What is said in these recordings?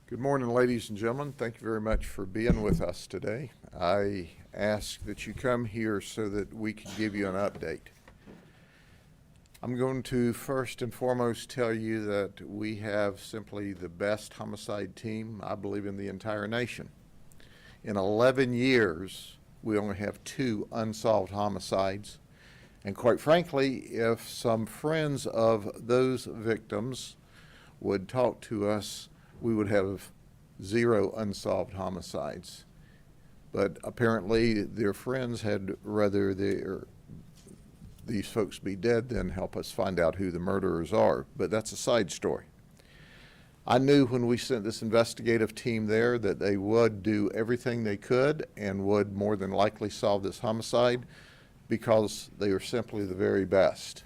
Good morning, ladies and gentlemen. Thank you very much for being with us today. I ask that you come here so that we can give you an update. I'm going to first and foremost tell you that we have simply the best homicide team, I believe, in the entire nation. In 11 years, we only have 2 unsolved homicides. And quite frankly, if some friends of those victims would talk to us, we would have 0 unsolved homicides. But apparently their friends had rather these folks be dead than help us find out who the murderers are. But that's a side story. I knew when we sent this investigative team there that they would do everything they could and would more than likely solve this homicide because they are simply the very best.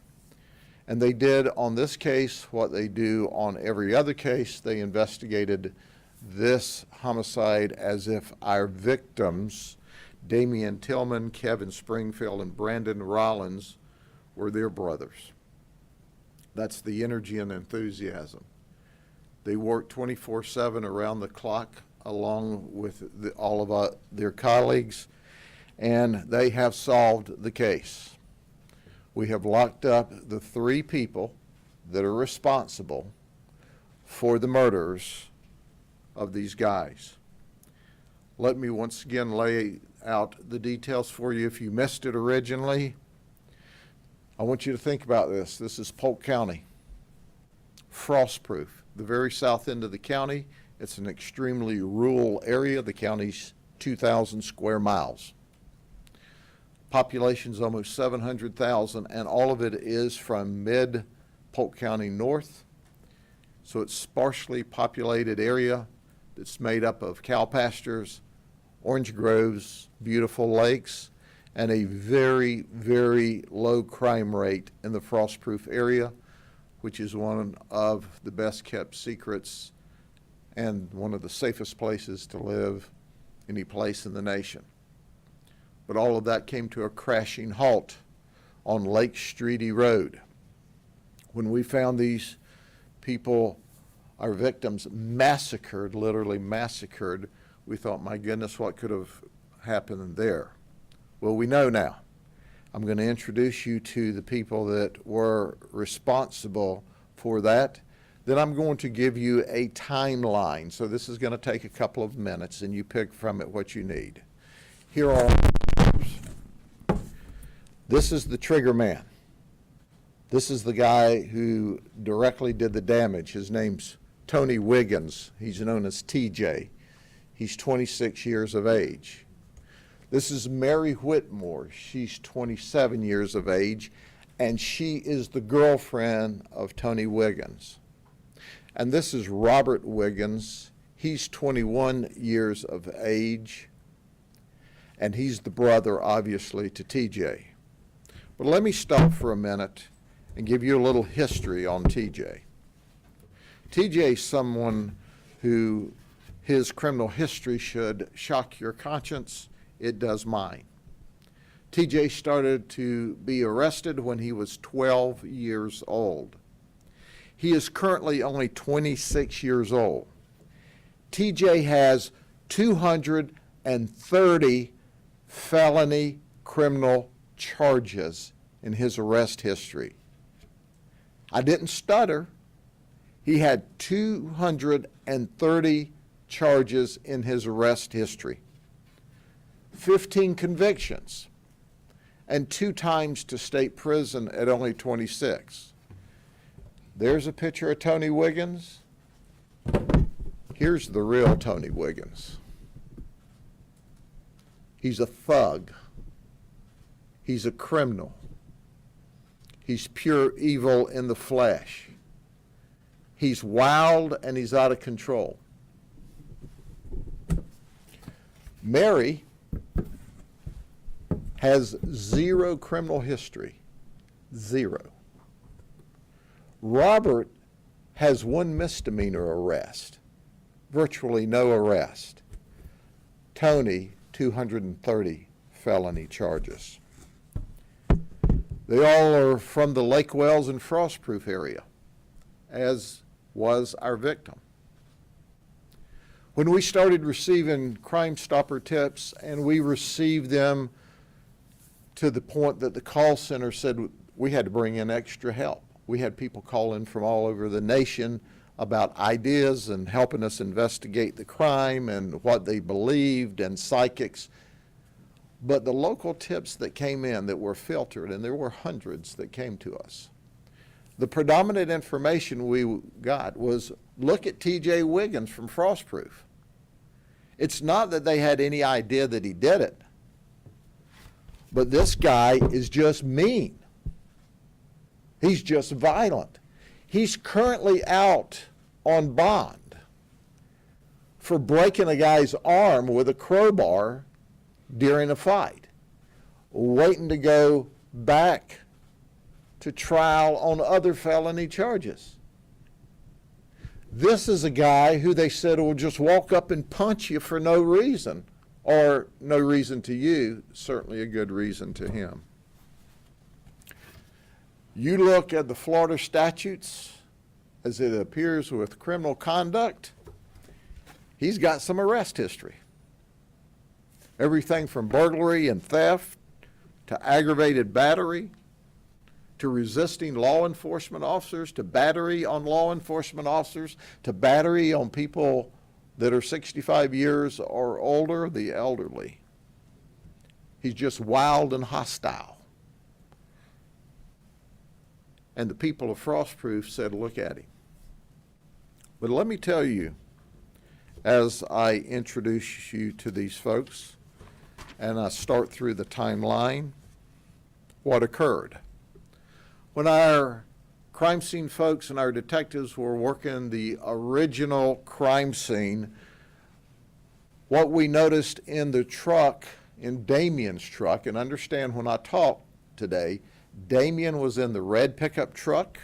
And they did on this case what they do on every other case. They investigated this homicide as if our victims, Damian Tillman, Kevin Springfield, and Brandon Rollins, were their brothers. That's the energy and enthusiasm. They worked 24/7 around the clock along with all of their colleagues, and they have solved the case. We have locked up the 3 people that are responsible for the murders of these guys. Let me once again lay out the details for you if you missed it originally. I want you to think about this. This is Polk County, Frostproof, the very south end of the county. It's an extremely rural area. The county's 2,000 square miles. Population's almost 700,000, and all of it is from mid-Polk County north. So it's sparsely populated area that's made up of cow pastures, orange groves, beautiful lakes, and a very, very low crime rate in the Frostproof area, which is one of the best kept secrets and one of the safest places to live any place in the nation. But all of that came to a crashing halt on Lake Streety Road. When we found these people, our victims, massacred, literally massacred, we thought, my goodness, what could have happened there? Well, we know now. I'm going to introduce you to the people that were responsible for that. Then I'm going to give you a timeline. So this is going to take a couple of minutes, and you pick from it what you need. Here are This is the trigger man. This is the guy who directly did the damage. His name's Tony Wiggins. He's known as TJ. He's 26 years of age. This is Mary Whitmore. She's 27 years of age, and she is the girlfriend of Tony Wiggins. And this is Robert Wiggins. He's 21 years of age, and he's the brother, obviously, to TJ. But let me stop for a minute and give you a little history on TJ. TJ is someone who his criminal history should shock your conscience. It does mine. TJ started to be arrested when he was 12 years old. He is currently only 26 years old. TJ has 230 felony criminal charges in his arrest history. I didn't stutter. He had 230 charges in his arrest history, 15 convictions, and 2 times to state prison at only 26. There's a picture of Tony Wiggins. Here's the real Tony Wiggins. He's a thug. He's a criminal. He's pure evil in the flesh. He's wild and he's out of control. Mary has 0 criminal history. 0. Robert has 1 misdemeanor arrest. Virtually no arrest. Tony, 230 felony charges. They all are from the Lake Wells and Frostproof area, as was our victim. When we started receiving Crime Stopper tips, and we received them to the point that the call center said we had to bring in extra help. We had people call in from all over the nation about ideas and helping us investigate the crime and what they believed, and psychics. But the local tips that came in that were filtered, and there were hundreds that came to us, the predominant information we got was, look at T.J. Wiggins from Frostproof. It's not that they had any idea that he did it, but this guy is just mean. He's just violent. He's currently out on bond for breaking a guy's arm with a crowbar during a fight, waiting to go back to trial on other felony charges. This is a guy who they said will just walk up and punch you for no reason, or no reason to you, certainly a good reason to him. You look at the Florida statutes as it appears with criminal conduct, he's got some arrest history. Everything from burglary and theft to aggravated battery to resisting law enforcement officers to battery on law enforcement officers to battery on people that are 65 years or older, the elderly. He's just wild and hostile. And the people of Frostproof said, look at him. But let me tell you, as I introduce you to these folks, and I start through the timeline, what occurred. When our crime scene folks and our detectives were working the original crime scene, what we noticed in the truck, in Damien's truck, and understand when I talk today, Damien was in the red pickup truck,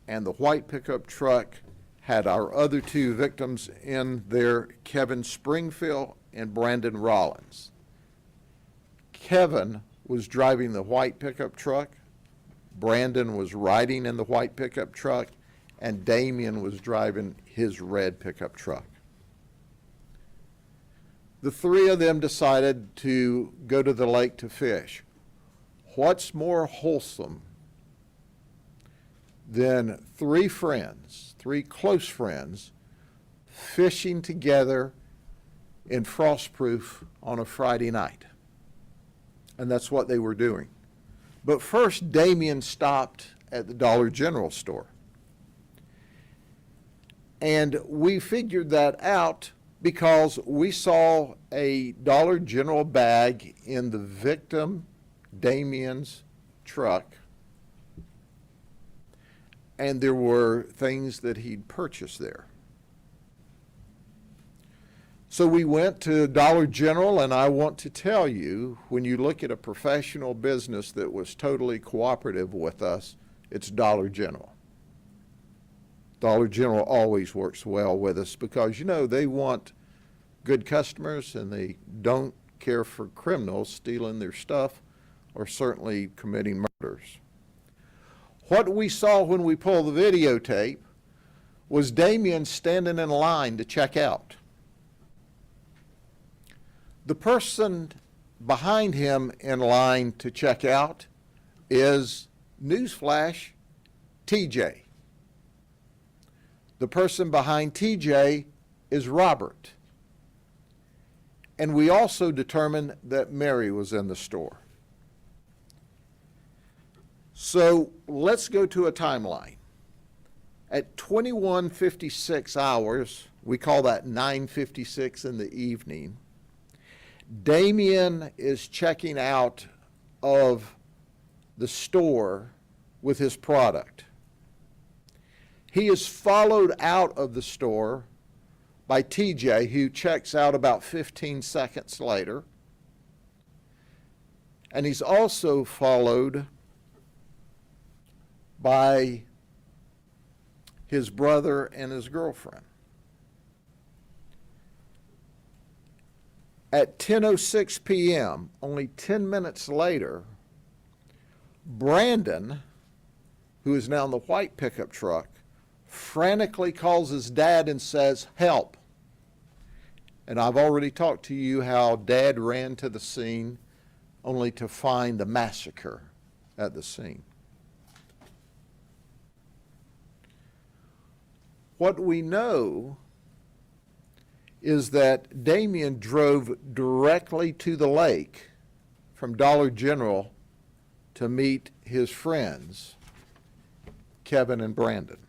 and the white pickup truck had our other two victims in there, Kevin Springfield and Brandon Rollins. Kevin was driving the white pickup truck, Brandon was riding in the white pickup truck, and Damien was driving his red pickup truck. The three of them decided to go to the lake to fish. What's more wholesome than three friends, three close friends, fishing together in Frostproof on a Friday night? And that's what they were doing. But first, Damien stopped at the Dollar General store. And we figured that out because we saw a Dollar General bag in the victim, Damien's truck, and there were things that he'd purchased there. So we went to Dollar General, and I want to tell you, when you look at a professional business that was totally cooperative with us, it's Dollar General. Dollar General always works well with us because, you know, they want good customers and they don't care for criminals stealing their stuff or certainly committing murders. What we saw when we pulled the videotape was Damien standing in line to check out. The person behind him in line to check out is, newsflash, TJ. The person behind TJ is Robert. And we also determined that Mary was in the store. So let's go to a timeline. At 21:56 hours, we call that 9:56 in the evening, Damien is checking out of the store with his product. He is followed out of the store by TJ, who checks out about 15 seconds later. And he's also followed by his brother and his girlfriend. At 10:06 p.m., only 10 minutes later, Brandon, who is now in the white pickup truck, frantically calls his dad and says, "Help, And I've already talked to you how Dad ran to the scene only to find the massacre at the scene. What we know is that Damien drove directly to the lake from Dollar General to meet his friends, Kevin and Brandon.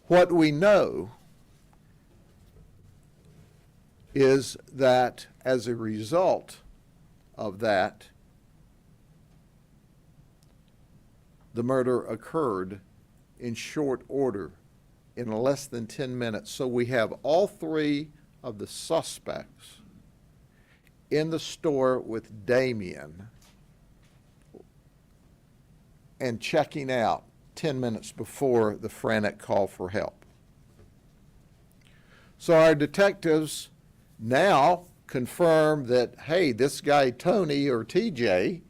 What we know is that as a result of that, the murder occurred in short order, in less than 10 minutes. So we have all three of the suspects in the store with Damien and checking out 10 minutes before the frantic call for help. So our detectives now confirm that, hey, this guy Tony or TJ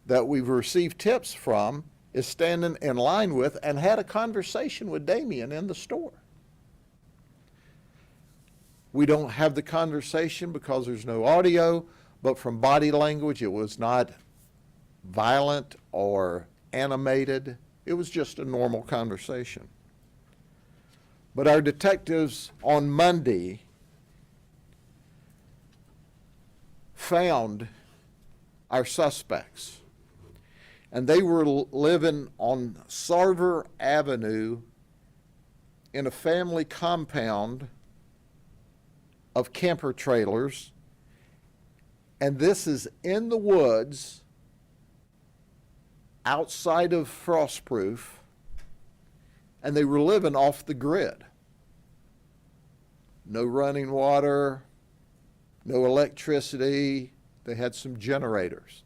that we've received tips from is standing in line with and had a conversation with Damien in the store. We don't have the conversation because there's no audio, but from body language, it was not violent or animated. It was just a normal conversation. But our detectives on Monday found our suspects. And they were living on Sarver Avenue in a family compound of camper trailers. And this is in the woods outside of Frostproof. And they were living off the grid. No running water, no electricity. They had some generators.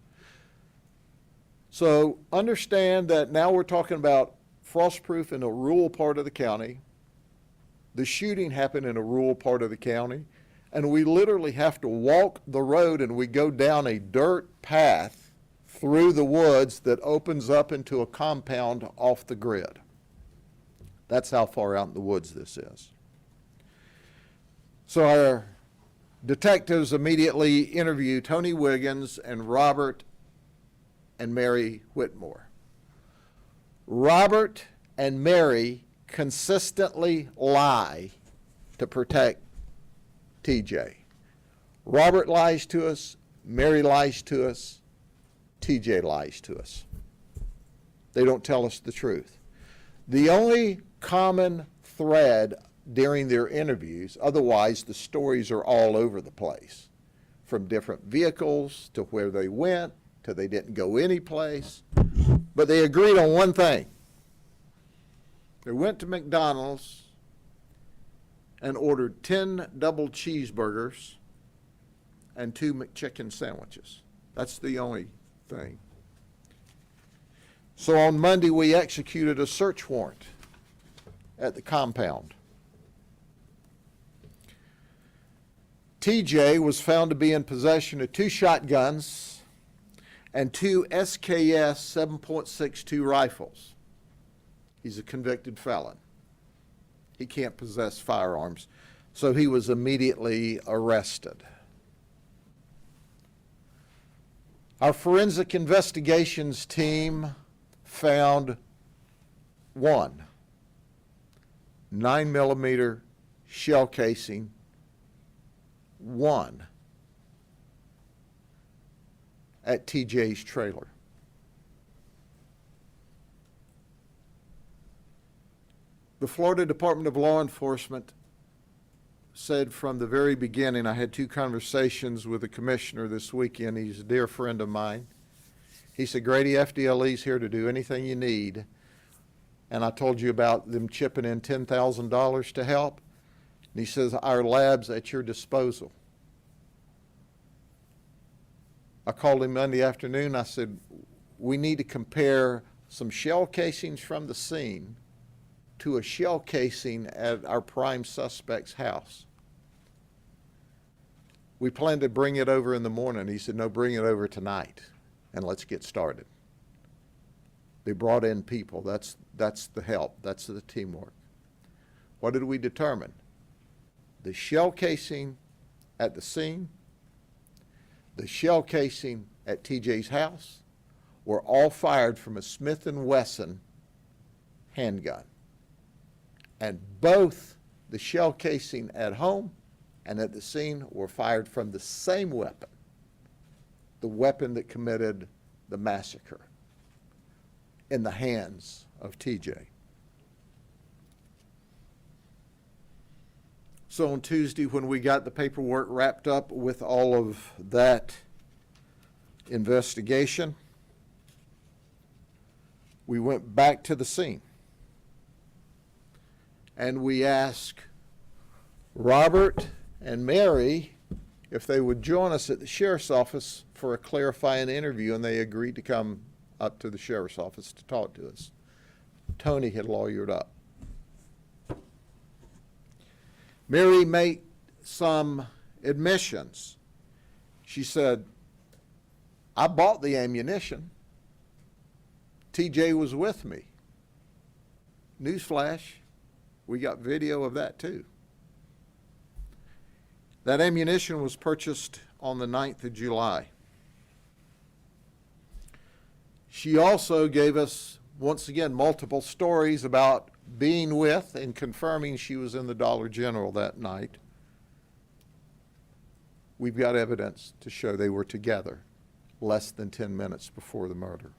So understand that now we're talking about Frostproof in a rural part of the county. The shooting happened in a rural part of the county. And we literally have to walk the road, and we go down a dirt path through the woods that opens up into a compound off the grid. That's how far out in the woods this is. So our detectives immediately interview Tony Wiggins and Robert and Mary Whitmore. Robert and Mary consistently lie to protect TJ. Robert lies to us, Mary lies to us, TJ lies to us. They don't tell us the truth. The only common thread during their interviews, otherwise the stories are all over the place, from different vehicles to where they went to they didn't go any place, but they agreed on one thing. They went to McDonald's and ordered 10 double cheeseburgers and 2 McChicken sandwiches. That's the only thing. So on Monday, we executed a search warrant at the compound. TJ was found to be in possession of 2 shotguns and 2 SKS 7.62 rifles. He's a convicted felon. He can't possess firearms, so he was immediately arrested. Our forensic investigations team found 1 9mm shell casing, 1 at TJ's trailer. The Florida Department of Law Enforcement said from the very beginning, I had 2 conversations with the commissioner this weekend. He's a dear friend of mine. He said, Grady, FDLE's here to do anything you need. And I told you about them chipping in $10,000 to help. And he says, our lab's at your disposal. I called him Monday afternoon. I said, we need to compare some shell casings from the scene to a shell casing at our prime suspect's house. We planned to bring it over in the morning. He said, no, bring it over tonight and let's get started. They brought in people. That's the help. That's the teamwork. What did we determine? the shell casing at the scene, the shell casing at TJ's house, were all fired from a Smith & Wesson handgun. And both the shell casing at home and at the scene were fired from the same weapon, the weapon that committed the massacre, in the hands of TJ. So on Tuesday, when we got the paperwork wrapped up with all of that investigation, we went back to the scene and we asked Robert and Mary if they would join us at the sheriff's office for a clarifying interview, and they agreed to come up to the sheriff's office to talk to us. Tony had lawyered up. Mary made some admissions. She said, I bought the ammunition. TJ was with me. Newsflash, we got video of that too. That ammunition was purchased on the 9th of July. She also gave us, once again, multiple stories about being with and confirming she was in the Dollar General that night. We've got evidence to show they were together less than 10 minutes before the murder.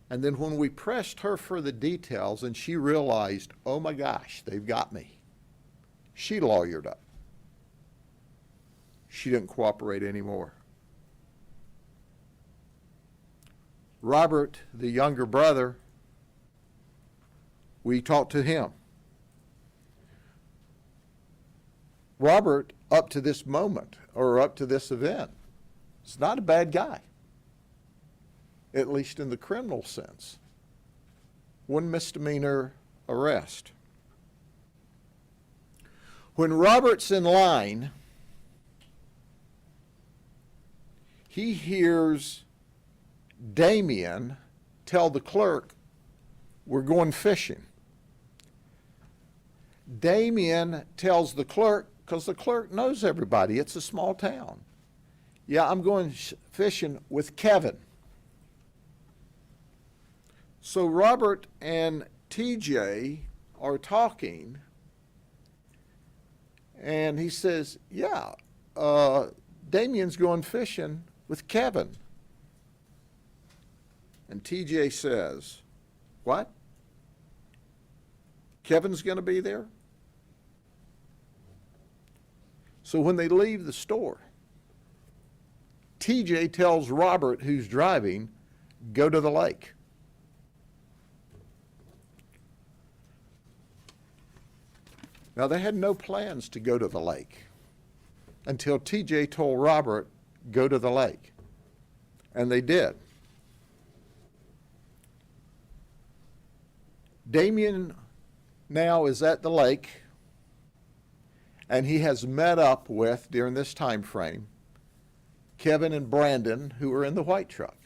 And then when we pressed her for the details and she realized, oh my gosh, they've got me, she lawyered up. She didn't cooperate anymore. Robert, the younger brother, we talked to him. Robert, up to this moment, or up to this event, is not a bad guy, at least in the criminal sense. One misdemeanor arrest. When Robert's in line, he hears Damien tell the clerk, we're going fishing. Damien tells the clerk, because the clerk knows everybody, it's a small town. Yeah, I'm going fishing with Kevin. So Robert and TJ are talking, and he says, yeah, Damien's going fishing with Kevin. And TJ says, what? Kevin's going to be there? So when they leave the store, TJ tells Robert, who's driving, go to the lake. Now, they had no plans to go to the lake until TJ told Robert, go to the lake. And they did. Damien now is at the lake, and he has met up with, during this time frame, Kevin and Brandon, who are in the white truck.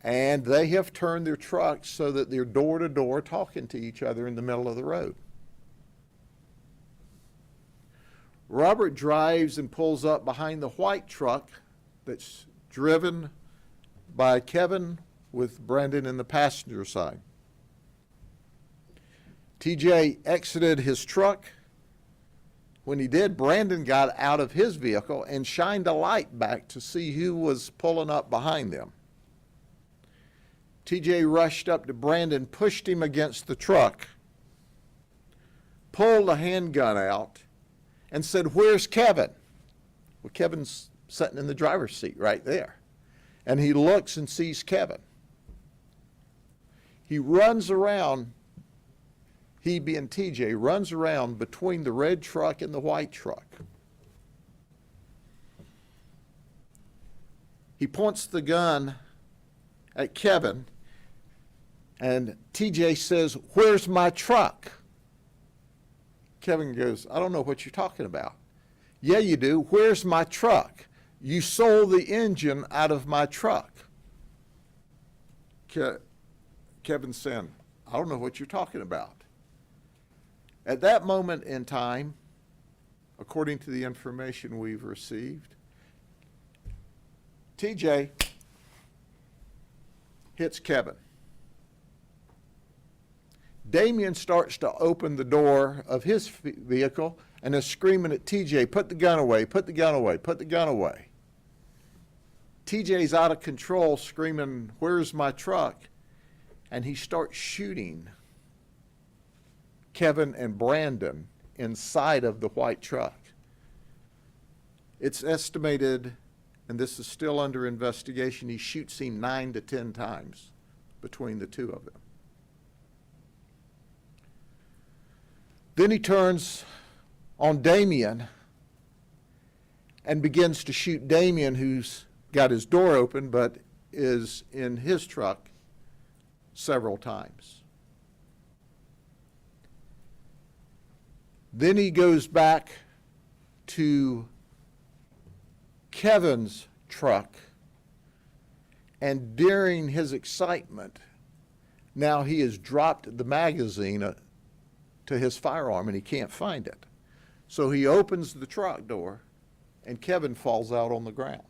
And they have turned their trucks so that they're door to door talking to each other in the middle of the road. Robert drives and pulls up behind the white truck that's driven by Kevin with Brandon in the passenger side. TJ exited his truck. When he did, Brandon got out of his vehicle and shined a light back to see who was pulling up behind them. TJ rushed up to Brandon, pushed him against the truck, pulled a handgun out, and said, where's Kevin? Well, Kevin's sitting in the driver's seat right there. And he looks and sees Kevin. He runs around, he being TJ, runs around between the red truck and the white truck. He points the gun at Kevin, and TJ says, where's my truck? Kevin goes, I don't know what you're talking about. Yeah, you do. Where's my truck? You sold the engine out of my truck. Kevin said, I don't know what you're talking about. At that moment in time, according to the information we've received, TJ hits Kevin. Damien starts to open the door of his vehicle and is screaming at TJ, put the gun away, put the gun away, put the gun away. TJ's out of control, screaming, where's my truck? And he starts shooting Kevin and Brandon inside of the white truck. It's estimated, and this is still under investigation, he shoots him 9 to 10 times between the two of them. Then he turns on Damien and begins to shoot Damien, who's got his door open but is in his truck, several times. Then he goes back to Kevin's truck, and during his excitement, now he has dropped the magazine to his firearm and he can't find it. So he opens the truck door and Kevin falls out on the ground.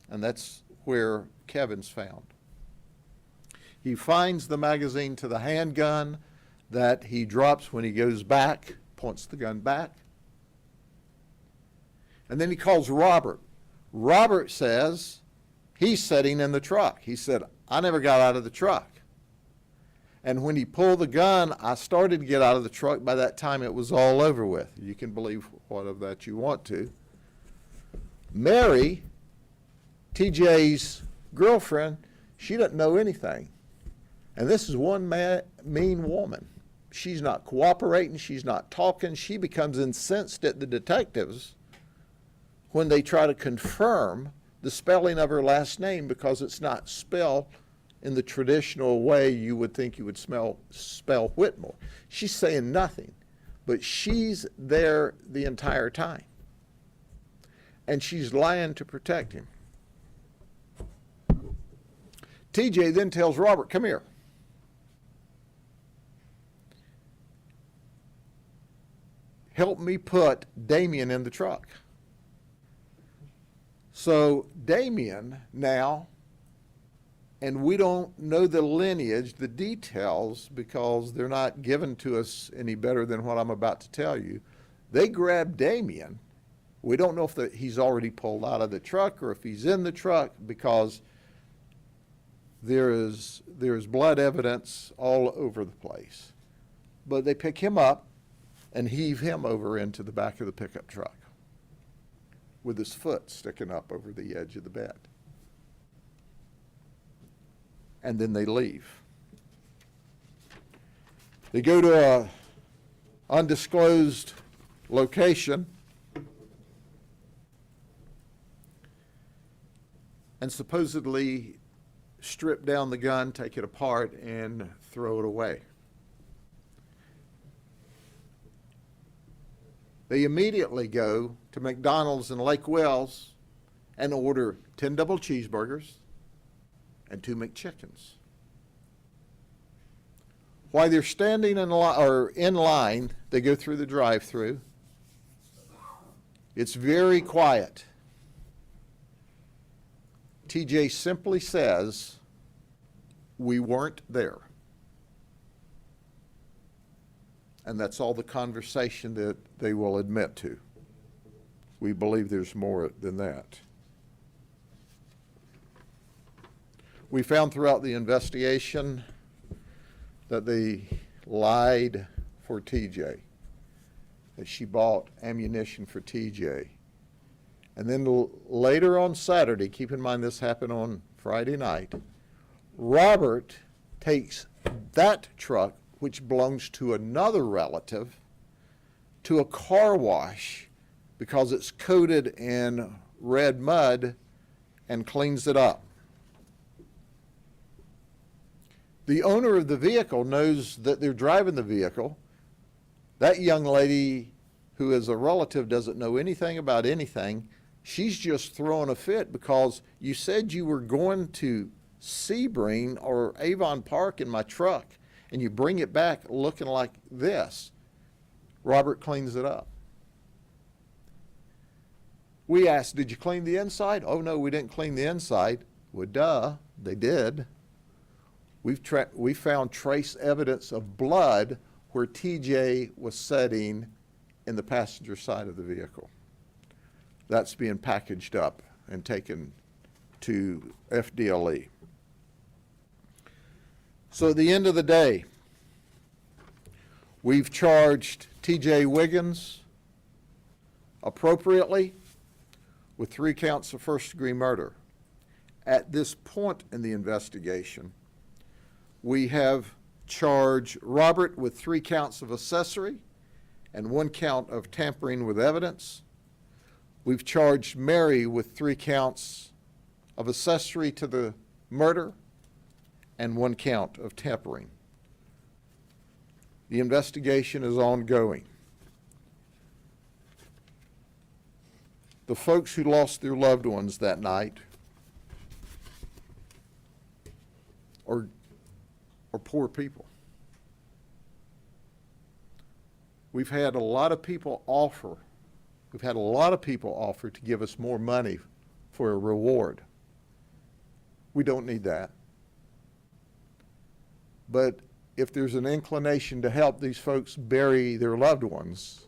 And that's where Kevin's found. He finds the magazine to the handgun that he drops when he goes back, points the gun back. And then he calls Robert. Robert says he's sitting in the truck. He said, I never got out of the truck. And when he pulled the gun, I started to get out of the truck. By that time, it was all over with. You can believe what of that you want to. Mary, TJ's girlfriend, she doesn't know anything. And this is one mean woman. She's not cooperating. She's not talking. She becomes incensed at the detectives when they try to confirm the spelling of her last name because it's not spelled in the traditional way you would think you would spell Whitmore. She's saying nothing, but she's there the entire time. And she's lying to protect him. TJ then tells Robert, come here. Help me put Damien in the truck. So Damien now, and we don't know the lineage, the details, because they're not given to us any better than what I'm about to tell you. They grab Damien. We don't know if he's already pulled out of the truck or if he's in the truck because there's blood evidence all over the place. But they pick him up and heave him over into the back of the pickup truck with his foot sticking up over the edge of the bed. And then they leave. They go to a undisclosed location and supposedly strip down the gun, take it apart, and throw it away. They immediately go to McDonald's in Lake Wells and order 10 double cheeseburgers and 2 McChickens. While they're standing in line, they go through the drive-thru. It's very quiet. TJ simply says, we weren't there. And that's all the conversation that they will admit to. We believe there's more than that. We found throughout the investigation that they lied for TJ, that she bought ammunition for TJ. And then later on Saturday, keep in mind this happened on Friday night, Robert takes that truck, which belongs to another relative, to a car wash because it's coated in red mud and cleans it up. The owner of the vehicle knows that they're driving the vehicle. That young lady, who is a relative, doesn't know anything about anything. She's just throwing a fit because you said you were going to Sebring or Avon Park in my truck and you bring it back looking like this, Robert cleans it up. We asked, did you clean the inside? Oh, no, we didn't clean the inside. Well, duh, they did. We found trace evidence of blood where TJ was sitting in the passenger side of the vehicle. That's being packaged up and taken to FDLE. So at the end of the day, we've charged TJ Wiggins appropriately with 3 counts of first-degree murder. At this point in the investigation, we have charged Robert with 3 counts of accessory and 1 count of tampering with evidence. We've charged Mary with 3 counts of accessory to the murder and 1 count of tampering. The investigation is ongoing. The folks who lost their loved ones that night are poor people. We've had a lot of people offer to give us more money for a reward. We don't need that. But if there's an inclination to help these folks bury their loved ones,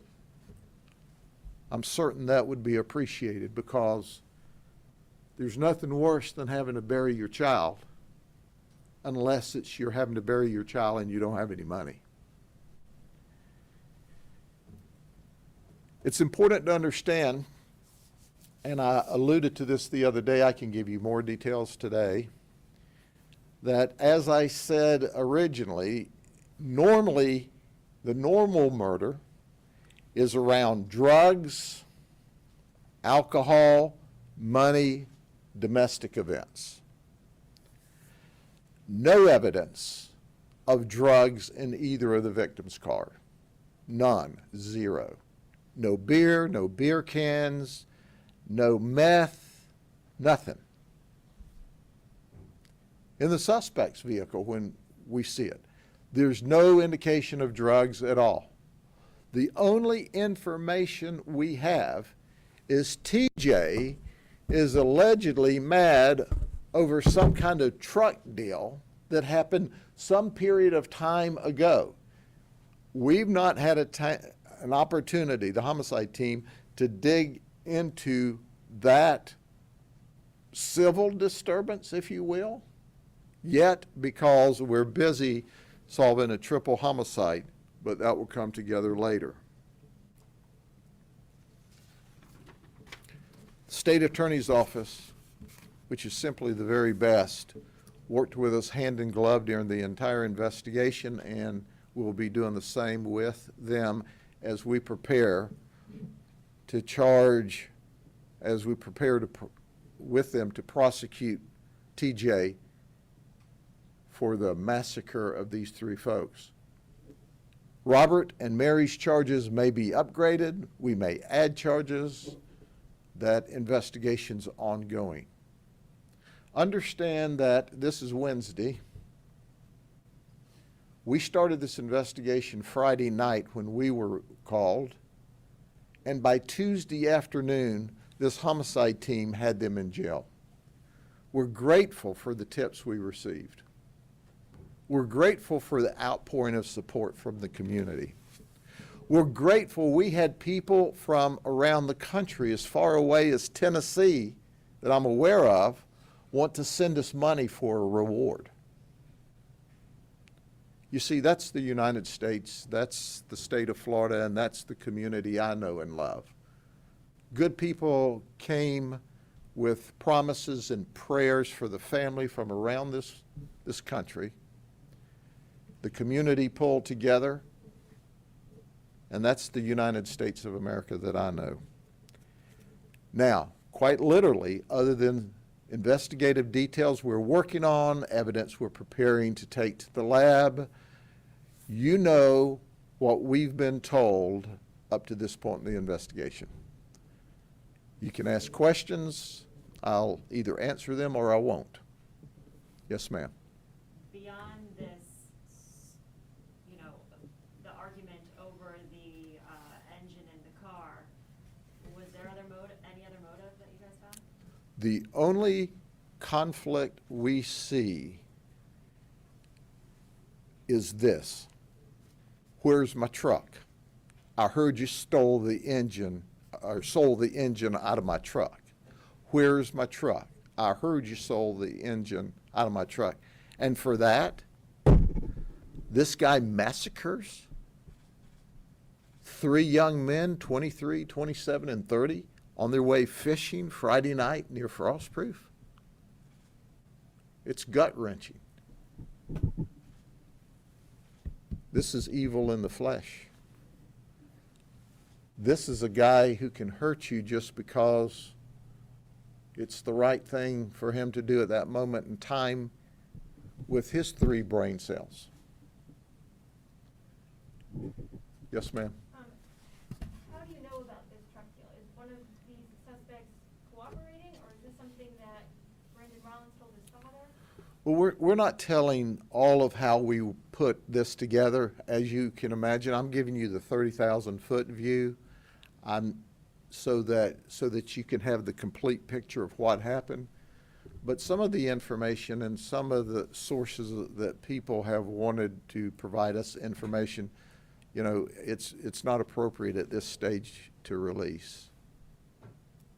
I'm certain that would be appreciated, because there's nothing worse than having to bury your child, unless it's you're having to bury your child and you don't have any money. It's important to understand, and I alluded to this the other day, I can give you more details today, that as I said originally, normally the normal murder is around drugs, alcohol, money, domestic events. No evidence of drugs in either of the victims' car. None, 0. No beer cans, no meth, nothing. In the suspect's vehicle when we see it, there's no indication of drugs at all. The only information we have is TJ is allegedly mad over some kind of truck deal that happened some period of time ago. We've not had an opportunity, the homicide team, to dig into that civil disturbance, if you will, yet, because we're busy solving a triple homicide, but that will come together later. State Attorney's Office, which is simply the very best, worked with us hand in glove during the entire investigation, and we'll be doing the same with them as we prepare to charge, as we prepare with them to prosecute TJ for the massacre of these 3 folks. Robert and Mary's charges may be upgraded. We may add charges. That investigation's ongoing. Understand that this is Wednesday. We started this investigation Friday night when we were called, and by Tuesday afternoon, this homicide team had them in jail. We're grateful for the tips we received. We're grateful for the outpouring of support from the community. We're grateful we had people from around the country, as far away as Tennessee, that I'm aware of, want to send us money for a reward. You see, that's the United States, that's the state of Florida, and that's the community I know and love. Good people came with promises and prayers for the family from around this country. The community pulled together, and that's the United States of America that I know. Now, quite literally, other than investigative details we're working on, evidence we're preparing to take to the lab, you know what we've been told up to this point in the investigation. You can ask questions. I'll either answer them or I won't. Yes, ma'am. Beyond this, you know, the argument over the engine in the car, was there any other motive that you guys found? The only conflict we see is this. Where's my truck? I heard you stole the engine or sold the engine out of my truck. Where's my truck? I heard you sold the engine out of my truck. And for that, this guy massacres 3 young men, 23, 27, and 30, on their way fishing Friday night near Frostproof. It's gut-wrenching. This is evil in the flesh. This is a guy who can hurt you just because it's the right thing for him to do at that moment in time with his 3 brain cells. Yes, ma'am. How do you know about this truck deal? Is one of these suspects cooperating, or is this something that Brandon Rollins told his father? Well, we're not telling all of how we put this together. As you can imagine, I'm giving you the 30,000-foot view. So that you can have the complete picture of what happened. But some of the information and some of the sources that people have wanted to provide us information, you know, it's not appropriate at this stage to release.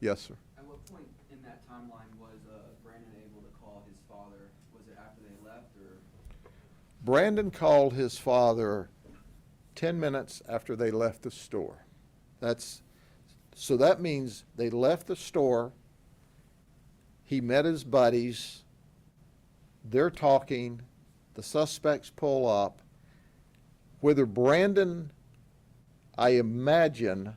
Yes, sir. At what point in that timeline was Brandon able to call his father? Was it after they left, or? Brandon called his father 10 minutes after they left the store. So that means they left the store, he met his buddies, they're talking, the suspects pull up. Whether Brandon, I imagine,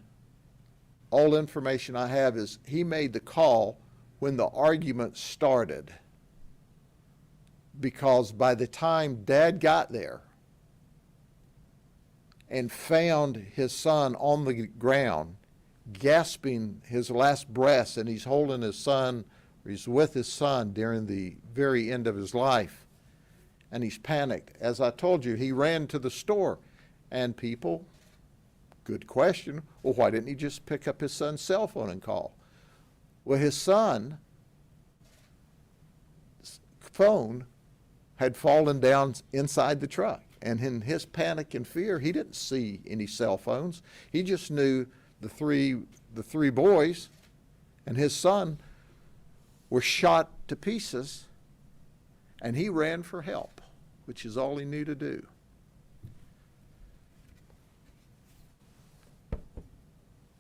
all information I have is he made the call when the argument started, because by the time Dad got there and found his son on the ground, gasping his last breaths, and he's holding his son, or he's with his son during the very end of his life, and he's panicked. As I told you, he ran to the store, and people, good question, well, why didn't he just pick up his son's cell phone and call? Well, his son's phone had fallen down inside the truck, and in his panic and fear, he didn't see any cell phones. He just knew the three boys and his son were shot to pieces, and he ran for help, which is all he knew to do.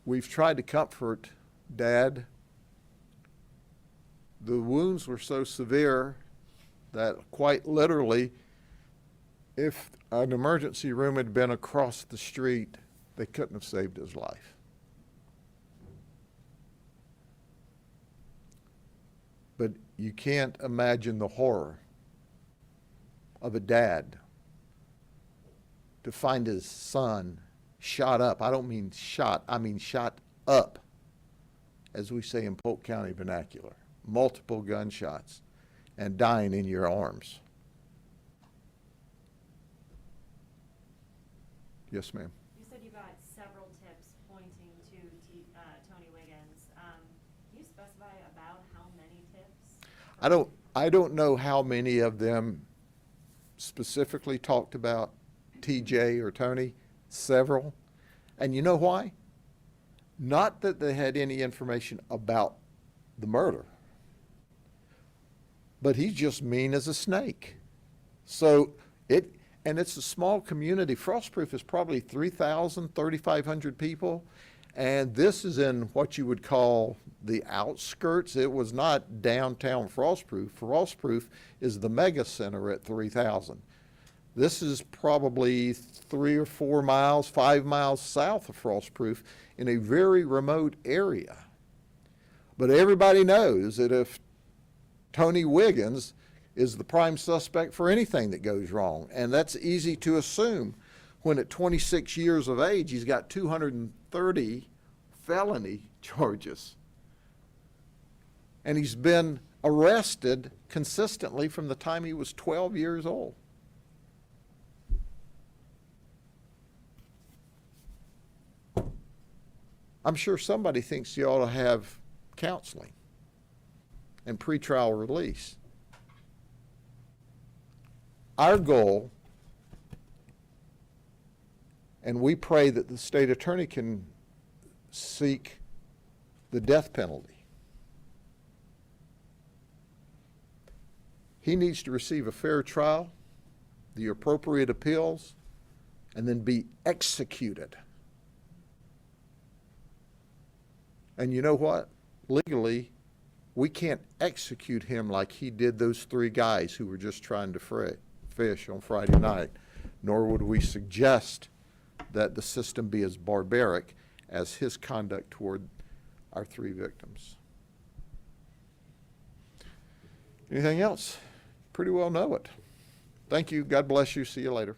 We've tried to comfort Dad. The wounds were so severe that quite literally, if an emergency room had been across the street, they couldn't have saved his life. But you can't imagine the horror of a dad to find his son shot up. I don't mean shot, I mean shot up, as we say in Polk County vernacular. Multiple gunshots, and dying in your arms. Yes, ma'am. You said you got several tips pointing to Tony Wiggins. Can you specify about how many tips? I don't know how many of them specifically talked about TJ or Tony. Several. And you know why? Not that they had any information about the murder, but he's just mean as a snake. So it's a small community. Frostproof is probably 3,000, 3,500 people. And this is in what you would call the outskirts. It was not downtown Frostproof. Frostproof is the mega center at 3,000. This is probably 3 or 4 miles, 5 miles south of Frostproof in a very remote area. But everybody knows that if Tony Wiggins is the prime suspect for anything that goes wrong, and that's easy to assume when at 26 years of age he's got 230 felony charges. And he's been arrested consistently from the time he was 12 years old. I'm sure somebody thinks you ought to have counseling and pretrial release. Our goal, and we pray that the state attorney can seek the death penalty. He needs to receive a fair trial, the appropriate appeals, and then be executed. And you know what? Legally, we can't execute him like he did those three guys who were just trying to fish on Friday night, nor would we suggest that the system be as barbaric as his conduct toward our three victims. Anything else? Pretty well know it. Thank you. God bless you. See you later.